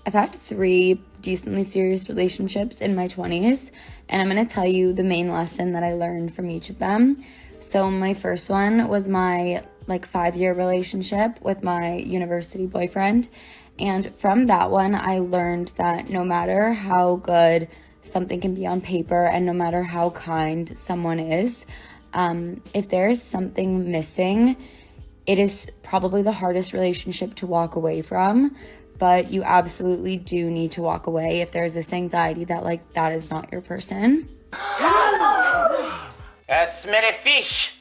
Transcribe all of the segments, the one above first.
I've had 3 decently serious relationships in my 20s, and I'm going to tell you the main lesson that I learned from each of them. So my first one was my 5-year relationship with my university boyfriend. And from that one, I learned that no matter how good something can be on paper and no matter how kind someone is, if there's something missing, it is probably the hardest relationship to walk away from. But you absolutely do need to walk away if there's this anxiety that that is not your person. Smelly fish.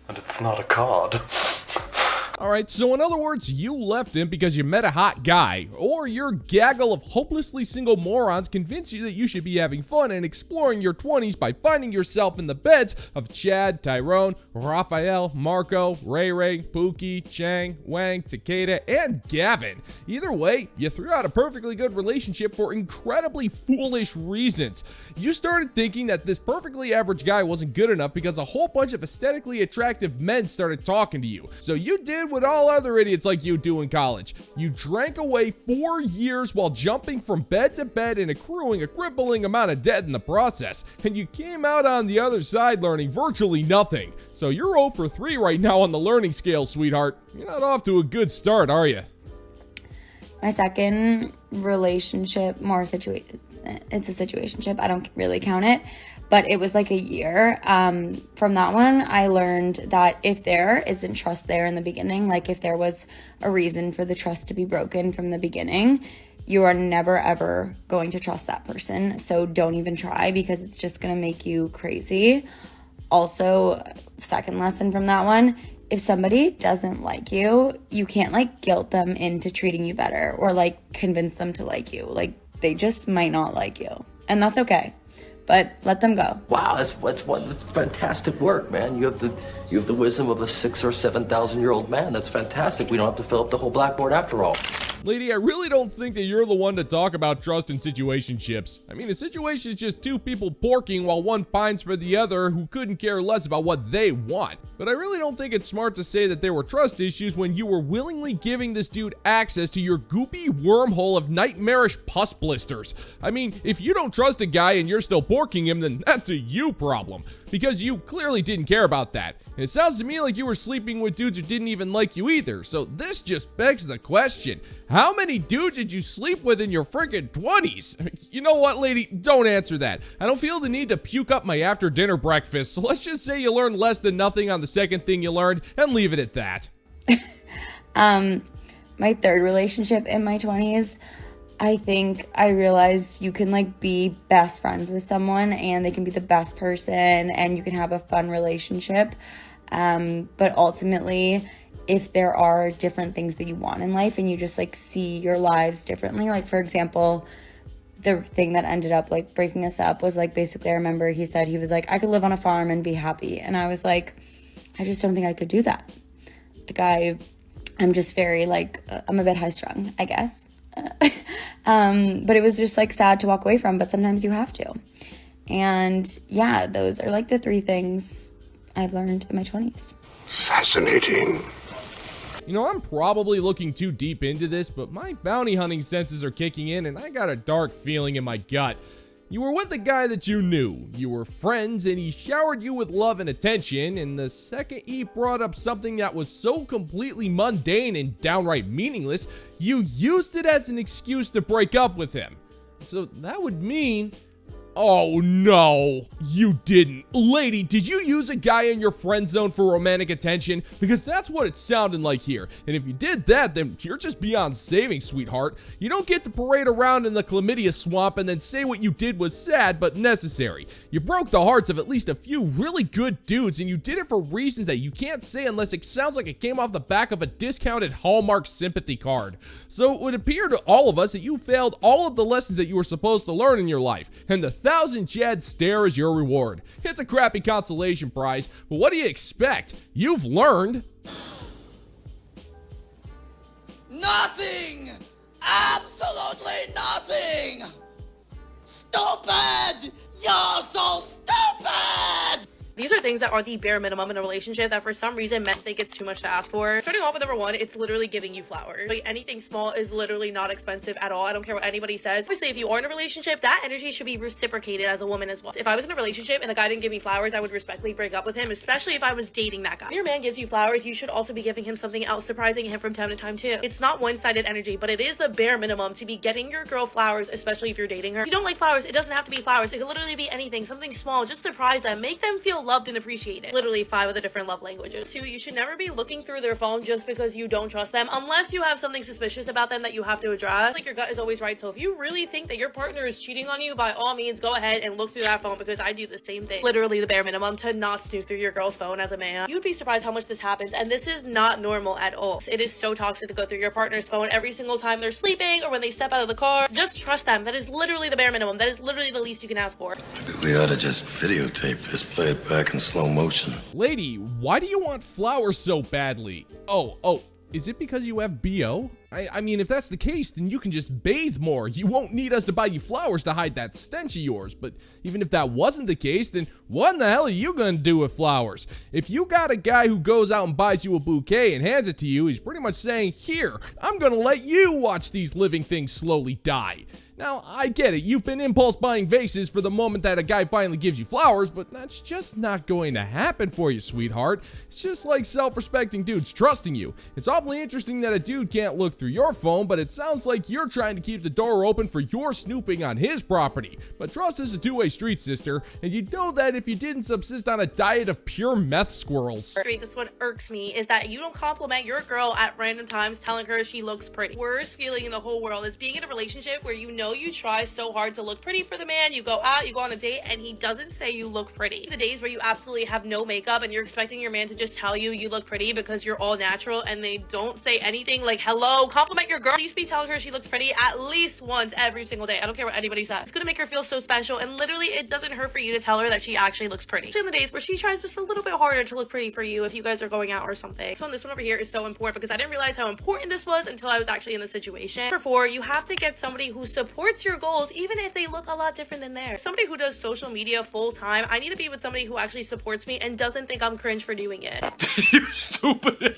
And it's not a cod. Alright, so in other words, you left him because you met a hot guy, or your gaggle of hopelessly single morons convince you that you should be having fun and exploring your 20s by finding yourself in the beds of Chad, Tyrone, Raphael, Marco, Ray Ray, Pookie, Chang, Wang, Takeda, and Gavin. Either way, you threw out a perfectly good relationship for incredibly foolish reasons. You started thinking that this perfectly average guy wasn't good enough because a whole bunch of aesthetically attractive men started talking to you. So you did what all other idiots like you do in college. You drank away 4 years while jumping from bed to bed and accruing a crippling amount of debt in the process. And you came out on the other side learning virtually nothing. So you're 0 for 3 right now on the learning scale, sweetheart. You're not off to a good start, are you? My second relationship, it's a situationship. I don't really count it, but it was like a year. From that one, I learned that if there isn't trust there in the beginning, if there was a reason for the trust to be broken from the beginning, you are never ever going to trust that person. So don't even try, because it's just going to make you crazy. Also, second lesson from that one, if somebody doesn't like you, you can't guilt them into treating you better or convince them to like you. They just might not like you, and that's okay. But let them go. Wow, that's fantastic work, man. You have the wisdom of a 6,000 or 7,000-year-old man. That's fantastic. We don't have to fill up the whole blackboard after all. Lady, I really don't think that you're the one to talk about trust in situationships. I mean, a situation is just 2 people porking while one pines for the other who couldn't care less about what they want. But I really don't think it's smart to say that there were trust issues when you were willingly giving this dude access to your goopy wormhole of nightmarish pus blisters. I mean, if you don't trust a guy and you're still porking him, then that's a you problem. Because you clearly didn't care about that. And it sounds to me like you were sleeping with dudes who didn't even like you either. So this just begs the question. How many dudes did you sleep with in your freaking 20s? You know what, lady? Don't answer that. I don't feel the need to puke up my after dinner breakfast, so let's just say you learned less than nothing on the second thing you learned and leave it at that. My third relationship in my 20s, I think I realized you can be best friends with someone and they can be the best person and you can have a fun relationship. But ultimately, if there are different things that you want in life and you just see your lives differently, for example, the thing that ended up breaking us up was basically, I remember he said, he was I could live on a farm and be happy. And I was I just don't think I could do that. I'm just very I'm a bit high strung, I guess. But it was just sad to walk away from, but sometimes you have to. And yeah, those are the 3 things I've learned in my 20s. Fascinating. You know, I'm probably looking too deep into this, but my bounty hunting senses are kicking in and I got a dark feeling in my gut. You were with a guy that you knew. You were friends and he showered you with love and attention, and the second he brought up something that was so completely mundane and downright meaningless, you used it as an excuse to break up with him. So that would mean... Oh no, you didn't. Lady, did you use a guy in your friend zone for romantic attention? Because that's what it sounded like here. And if you did that, then you're just beyond saving, sweetheart. You don't get to parade around in the chlamydia swamp and then say what you did was sad but necessary. You broke the hearts of at least a few really good dudes, and you did it for reasons that you can't say unless it sounds like it came off the back of a discounted Hallmark sympathy card. So it would appear to all of us that you failed all of the lessons that you were supposed to learn in your life, and the 1,000 Chad stare is your reward. It's a crappy consolation prize, but what do you expect? You've learned. Nothing! Absolutely nothing! Stupid! You're so stupid! These are things that are the bare minimum in a relationship that for some reason men think it's too much to ask for. Starting off with number one, it's literally giving you flowers. Like, anything small is literally not expensive at all. I don't care what anybody says. Obviously, if you are in a relationship, that energy should be reciprocated as a woman as well. If I was in a relationship and the guy didn't give me flowers, I would respectfully break up with him, especially if I was dating that guy. When your man gives you flowers, you should also be giving him something else, surprising him from time to time too. It's not one-sided energy, but it is the bare minimum to be getting your girl flowers, especially if you're dating her. If you don't like flowers, it doesn't have to be flowers. It could literally be anything, something small. Just surprise them, make them feel loved and appreciated. Literally 5 of the different love languages. 2, you should never be looking through their phone just because you don't trust them, unless you have something suspicious about them that you have to address. Like, your gut is always right. So if you really think that your partner is cheating on you, by all means, go ahead and look through that phone, because I do the same thing. Literally the bare minimum to not snoop through your girl's phone as a man. You'd be surprised how much this happens, and this is not normal at all. It is so toxic to go through your partner's phone every single time they're sleeping or when they step out of the car. Just trust them. That is literally the bare minimum. That is literally the least you can ask for. Maybe we ought to just videotape this, play it back in slow motion. Lady, why do you want flowers so badly? Oh, is it because you have BO? I mean, if that's the case, then you can just bathe more. You won't need us to buy you flowers to hide that stench of yours. But even if that wasn't the case, then what in the hell are you gonna do with flowers? If you got a guy who goes out and buys you a bouquet and hands it to you, he's pretty much saying, here, I'm gonna let you watch these living things slowly die. Now, I get it, you've been impulse buying vases for the moment that a guy finally gives you flowers, but that's just not going to happen for you, sweetheart. It's just like self-respecting dudes trusting you. It's awfully interesting that a dude can't look through your phone, but it sounds like you're trying to keep the door open for your snooping on his property. But trust is a two-way street, sister, and you know that if you didn't subsist on a diet of pure meth squirrels. This one irks me, is that you don't compliment your girl at random times telling her she looks pretty. Worst feeling in the whole world is being in a relationship where you know you try so hard to look pretty for the man. You go out, you go on a date, and he doesn't say you look pretty. The days where you absolutely have no makeup and you're expecting your man to just tell you you look pretty because you're all natural, and they don't say anything like, hello, compliment your girl. Please be telling her she looks pretty at least once every single day. I don't care what anybody says. It's gonna make her feel so special, and literally it doesn't hurt for you to tell her that she actually looks pretty. Especially in the days where she tries just a little bit harder to look pretty for you if you guys are going out or something. So this one over here is so important because I didn't realize how important this was until I was actually in the situation. Number 4, you have to get somebody who supports your goals even if they look a lot different than theirs. Somebody who does social media full time, I need to be with somebody who actually supports me and doesn't think I'm cringe for doing it. You stupid.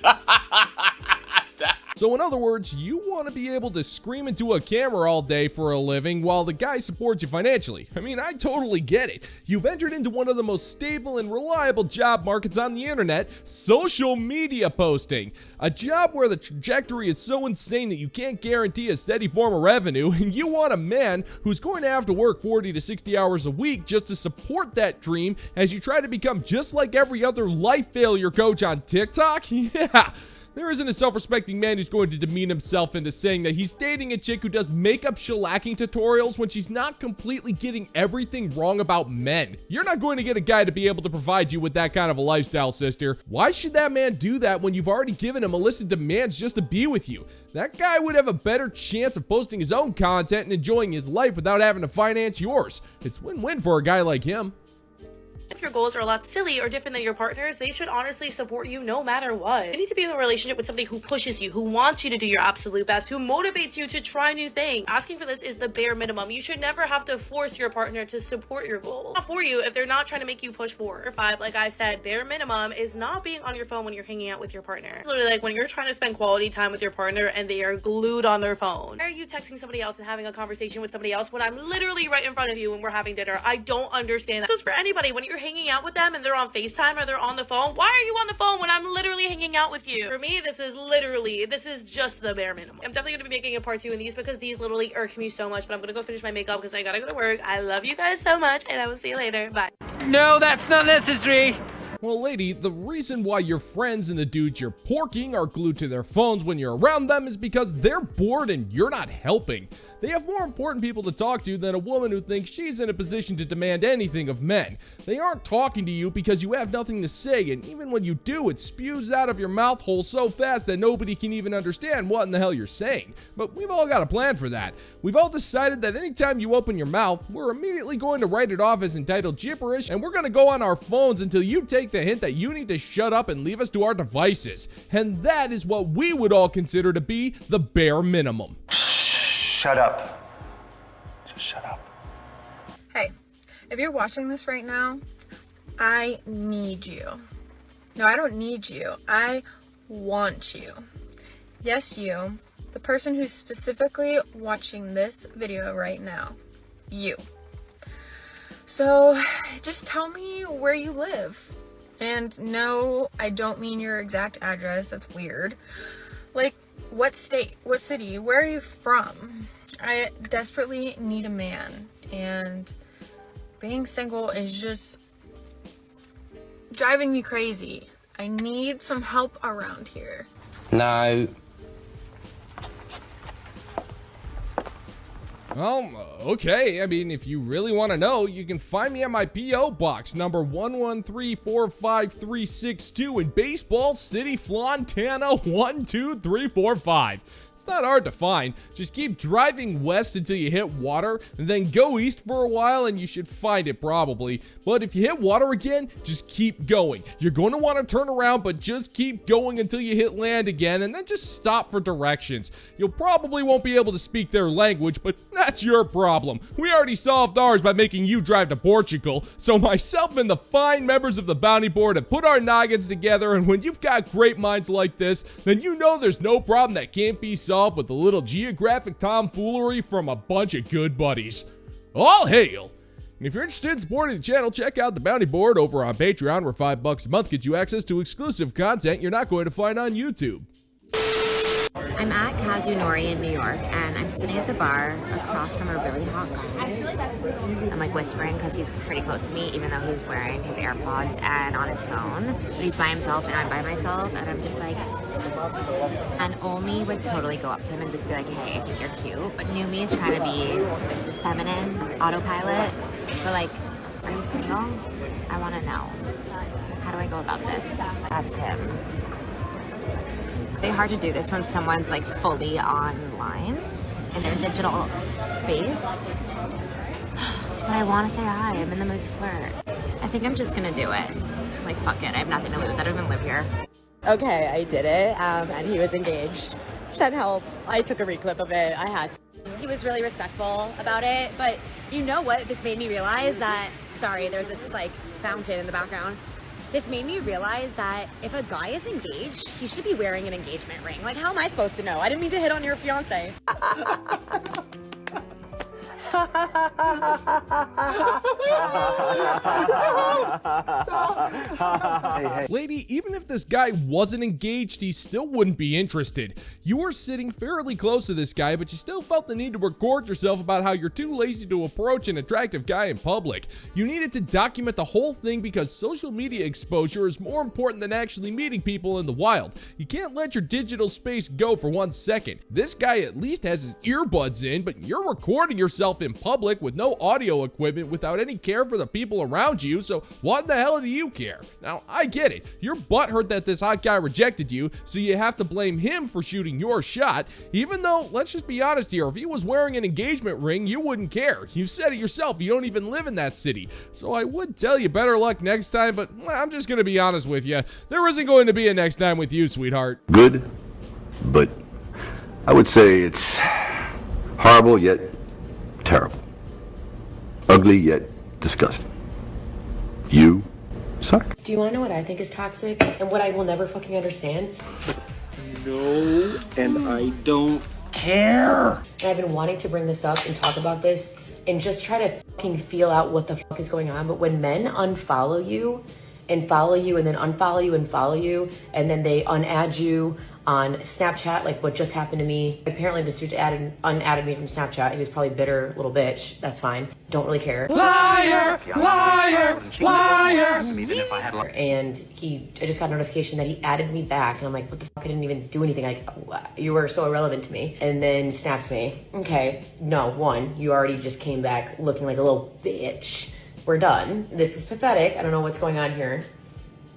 So in other words, you want to be able to scream into a camera all day for a living while the guy supports you financially. I mean, I totally get it. You've entered into one of the most stable and reliable job markets on the internet, social media posting. A job where the trajectory is so insane that you can't guarantee a steady form of revenue, and you want a man who's going to have to work 40 to 60 hours a week just to support that dream as you try to become just like every other life failure coach on TikTok? Yeah. There isn't a self-respecting man who's going to demean himself into saying that he's dating a chick who does makeup shellacking tutorials when she's not completely getting everything wrong about men. You're not going to get a guy to be able to provide you with that kind of a lifestyle, sister. Why should that man do that when you've already given him a list of demands just to be with you? That guy would have a better chance of posting his own content and enjoying his life without having to finance yours. It's win-win for a guy like him. If your goals are a lot silly or different than your partner's, they should honestly support you no matter what. You need to be in a relationship with somebody who pushes you, who wants you to do your absolute best, who motivates you to try new things. Asking for this is the bare minimum. You should never have to force your partner to support your goals. Not for you if they're not trying to make you push forward. Or 5, like I said, bare minimum is not being on your phone when you're hanging out with your partner. It's literally like when you're trying to spend quality time with your partner and they are glued on their phone. Why are you texting somebody else and having a conversation with somebody else when I'm literally right in front of you when we're having dinner? I don't understand that. It goes for anybody. When you're hanging out with them and they're on FaceTime or they're on the phone, why are you on the phone when I'm literally hanging out with you? For me, this is just the bare minimum. I'm definitely going to be making a part 2 in these because these literally irk me so much, but I'm going to go finish my makeup because I gotta go to work. I love you guys so much, and I will see you later. Bye. No, that's not necessary. Well, lady, the reason why your friends and the dudes you're porking are glued to their phones when you're around them is because they're bored and you're not helping. They have more important people to talk to than a woman who thinks she's in a position to demand anything of men. They aren't talking to you because you have nothing to say, and even when you do, it spews out of your mouth hole so fast that nobody can even understand what in the hell you're saying. But we've all got a plan for that. We've all decided that anytime you open your mouth, we're immediately going to write it off as entitled gibberish, and we're going to go on our phones until you take the hint that you need to shut up and leave us to our devices. And that is what we would all consider to be the bare minimum. Shut up. Just shut up. Hey, if you're watching this right now, I need you. No, I don't need you. I want you. Yes, you. The person who's specifically watching this video right now. You. So, just tell me where you live. And no, I don't mean your exact address. That's weird. Like, what state? What city? Where are you from? I desperately need a man. And being single is just driving me crazy. I need some help around here. No. Well, okay. I mean, if you really want to know, you can find me at my P.O. Box, number 113-45362 in Baseball City, Montana, 12345. It's not hard to find. Just keep driving west until you hit water, and then go east for a while, and you should find it probably. But if you hit water again, just keep going. You're going to want to turn around, but just keep going until you hit land again, and then just stop for directions. You'll probably won't be able to speak their language, but that's your problem. We already solved ours by making you drive to Portugal, so myself and the fine members of the bounty board have put our noggins together, and when you've got great minds like this, then you know there's no problem that can't be solved with a little geographic tomfoolery from a bunch of good buddies. All hail! And if you're interested in supporting the channel, check out the bounty board over on Patreon, where $5 a month gets you access to exclusive content you're not going to find on YouTube. I'm at Kazunori in New York, and I'm sitting at the bar across from a really hot guy. I'm like whispering because he's pretty close to me, even though he's wearing his AirPods and on his phone. But he's by himself and I'm by myself, and I'm just like, and old me would totally go up to him and just be like, hey, I think you're cute. But new me is trying to be feminine, autopilot. But like, are you single? I want to know. How do I go about this? That's him. It's really hard to do this when someone's like fully online in their digital space. But I want to say hi. I'm in the mood to flirt. I think I'm just gonna do it. Like, fuck it. I have nothing to lose. I don't even live here. Okay, I did it, and he was engaged. Sent help. I took a reclip of it. I had to. He was really respectful about it, but you know what? This made me realize that, sorry, there's this like fountain in the background. This made me realize that if a guy is engaged, he should be wearing an engagement ring. Like, how am I supposed to know? I didn't mean to hit on your fiance. Lady, even if this guy wasn't engaged, he still wouldn't be interested. You were sitting fairly close to this guy, but you still felt the need to record yourself about how you're too lazy to approach an attractive guy in public. You needed to document the whole thing because social media exposure is more important than actually meeting people in the wild. You can't let your digital space go for 1 second. This guy at least has his earbuds in, but you're recording yourself in public with no audio equipment without any care for the people around you, so what the hell do you care? Now, I get it. You're butthurt that this hot guy rejected you, so you have to blame him for shooting your shot, even though, let's just be honest here, if he was wearing an engagement ring, you wouldn't care. You said it yourself, you don't even live in that city. So I would tell you better luck next time, but I'm just gonna be honest with you. There isn't going to be a next time with you, sweetheart. Good, but I would say it's horrible yet terrible. Ugly yet disgusting. You suck. Do you want to know what I think is toxic and what I will never fucking understand? No, and I don't care. And I've been wanting to bring this up and talk about this and just try to fucking feel out what the fuck is going on. But when men unfollow you and follow you and then unfollow you and follow you and then they unadd you on Snapchat, like what just happened to me. Apparently this dude unadded me from Snapchat. He was probably bitter little bitch. That's fine. Don't really care. Liar! Liar! Liar! And I just got a notification that he added me back, and I'm like, what the fuck? I didn't even do anything. Like, you were so irrelevant to me. And then snaps me. Okay, no, one, you already just came back looking like a little bitch. We're done. This is pathetic. I don't know what's going on here.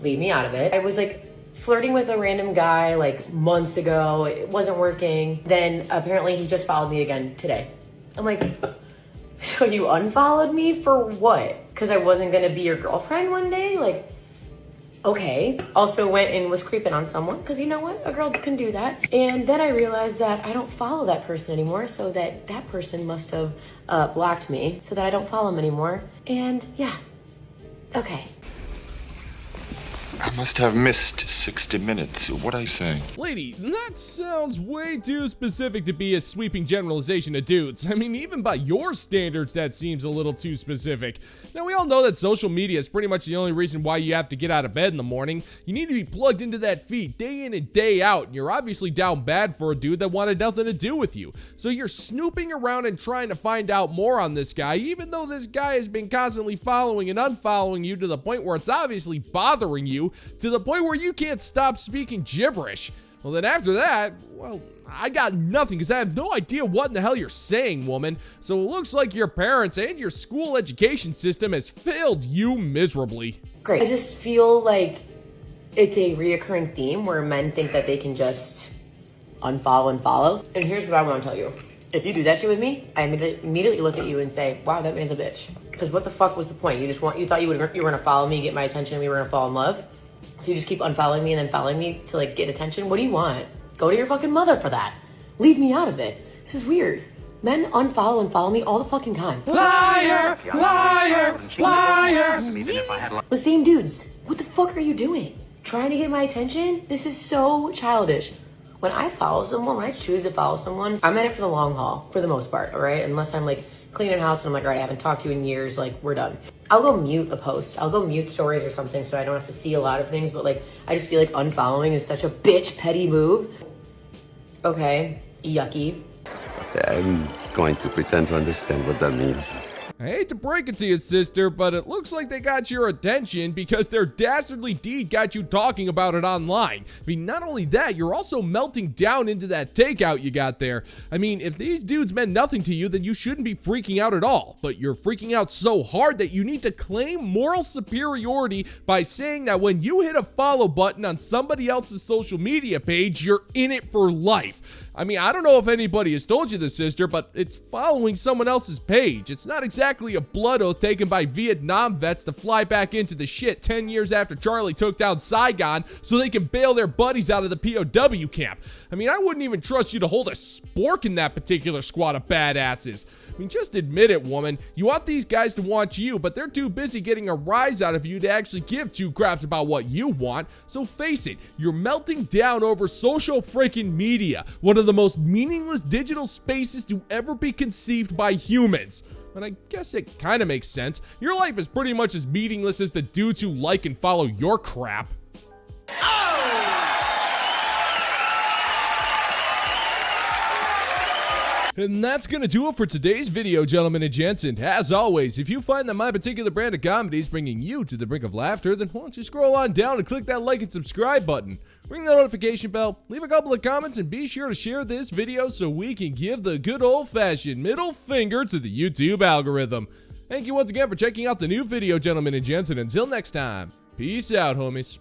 Leave me out of it. I was like flirting with a random guy like months ago. It wasn't working. Then apparently he just followed me again today. I'm like, so you unfollowed me for what? Because I wasn't gonna be your girlfriend one day? Like, okay. Also went and was creeping on someone, because you know what? A girl can do that. And then I realized that I don't follow that person anymore, so that person must have blocked me so that I don't follow him anymore. And yeah, okay. I must have missed 60 minutes. What are you saying? Lady, that sounds way too specific to be a sweeping generalization of dudes. I mean, even by your standards, that seems a little too specific. Now, we all know that social media is pretty much the only reason why you have to get out of bed in the morning. You need to be plugged into that feed day in and day out, and you're obviously down bad for a dude that wanted nothing to do with you. So you're snooping around and trying to find out more on this guy, even though this guy has been constantly following and unfollowing you to the point where it's obviously bothering you, to the point where you can't stop speaking gibberish. Well, then after that, well, I got nothing because I have no idea what in the hell you're saying, woman. So it looks like your parents and your school education system has failed you miserably. Great. I just feel like it's a reoccurring theme where men think that they can just unfollow and follow. And here's what I want to tell you. If you do that shit with me, I immediately look at you and say, wow, that man's a bitch. Because what the fuck was the point? You thought you were gonna follow me, get my attention, and we were gonna fall in love? So you just keep unfollowing me and then following me to like get attention? What do you want? Go to your fucking mother for that. Leave me out of it. This is weird. Men unfollow and follow me all the fucking time. Liar! Liar! Liar! The same dudes. What the fuck are you doing? Trying to get my attention? This is so childish. When I follow someone, when I choose to follow someone, I'm in it for the long haul, for the most part, all right? Unless I'm like cleaning house and I'm like, all right, I haven't talked to you in years, like we're done. I'll go mute a post. I'll go mute stories or something so I don't have to see a lot of things, but like, I just feel like unfollowing is such a bitch petty move. Okay, yucky. I'm going to pretend to understand what that means. I hate to break it to you, sister, but it looks like they got your attention because their dastardly deed got you talking about it online. I mean, not only that, you're also melting down into that takeout you got there. I mean, if these dudes meant nothing to you, then you shouldn't be freaking out at all. But you're freaking out so hard that you need to claim moral superiority by saying that when you hit a follow button on somebody else's social media page, you're in it for life. I mean, I don't know if anybody has told you this, sister, but it's following someone else's page. It's not exactly a blood oath taken by Vietnam vets to fly back into the shit 10 years after Charlie took down Saigon so they can bail their buddies out of the POW camp. I mean, I wouldn't even trust you to hold a spork in that particular squad of badasses. I mean, just admit it, woman. You want these guys to want you, but they're too busy getting a rise out of you to actually give two craps about what you want. So face it, you're melting down over social freaking media, one of the most meaningless digital spaces to ever be conceived by humans. And I guess it kind of makes sense. Your life is pretty much as meaningless as the dudes who like and follow your crap. And that's gonna do it for today's video, gentlemen and gents. And as always, if you find that my particular brand of comedy is bringing you to the brink of laughter, then why don't you scroll on down and click that like and subscribe button. Ring the notification bell, leave a couple of comments, and be sure to share this video so we can give the good old-fashioned middle finger to the YouTube algorithm. Thank you once again for checking out the new video, gentlemen and gents, and until next time, peace out, homies.